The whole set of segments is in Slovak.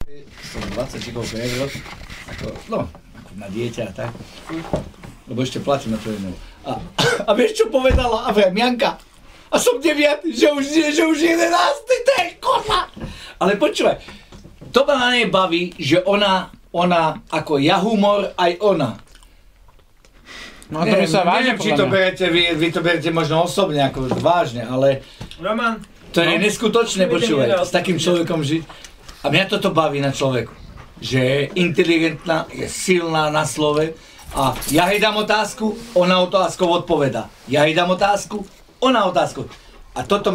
Som 20 či koľko eur, ako na dieťa a tak. Lebo ešte platím na to jednou. A vieš čo povedala? A vrem, Janka, a som 9, že už 11, to je kurva. Ale počúvaj, to ma na nej baví, že ona ako ja humor, aj ona. No to by sa vážne neviem, či to berete, vy to berete možno osobne, ako vážne, ale Roman, to je neskutočné, počúvaj, s takým človekom žiť. A mňa toto baví na človeku, že je inteligentná, je silná na slove a ja jej dám otázku, ona otázkou odpoveda. Ja jej dám otázku, ona otázku. A toto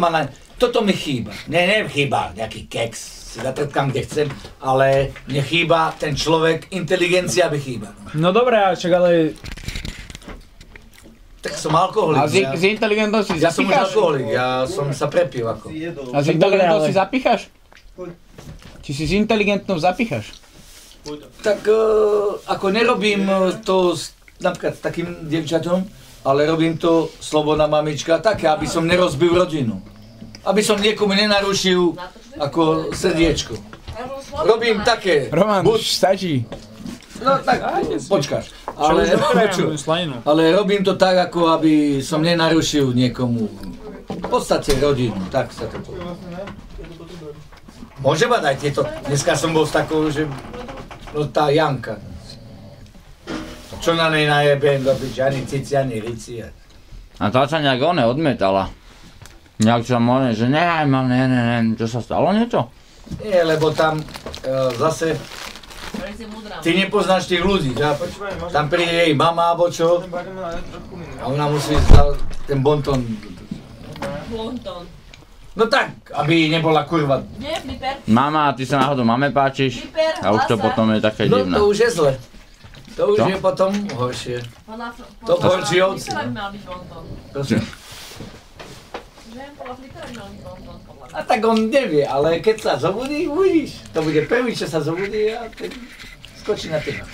mi chýba. Ne chýba nejaký keks, si zatrtkám kde chcem, ale mne chýba ten človek, inteligencia by chýba. no dobré, však ale... Tak som alkoholik. A z inteligentnou si Ja som už zapíchaš? alkoholik, ja som sa prepil ako. A z inteligentnou si zapíchaš? Či si s inteligentnou zapíchaš? Tak ako nerobím to napríklad s takým dievčatom, ale robím to slobodná mamička také, aby som nerozbil rodinu. Aby som niekomu nenarušil ako srdiečko. Robím také. Roman, stačí. No tak, počkáš. Ale robím to tak, ako aby som nenarušil niekomu. V podstate rodinu, tak sa to povie. Môže mať aj tieto. Dneska som bol s takou, že no tá Janka. Čo na nej najebem dobiť, ani cici, ani rici. A tá sa nejak odmietala. Nejak sa môže, že ne, čo sa stalo niečo? Nie, lebo tam zase ty nepoznáš tých ľudí, že? Tam príde jej mama alebo čo a ona musí ten bonton. Bonton. No tak, aby nebola kurva. Nie, Piper. Mama, a ty sa náhodou mame páčiš? A už to potom je také No divné. to už je zle. To už Čo? je potom horšie. To horší ovci. Flipera by mal byť bonton. Prosím. Že? Podľa Flipera by mal byť bonton. A tak on nevie, ale keď sa zobudí, uvidíš. To bude prvý, čo sa zobudí a ten skočí na teba.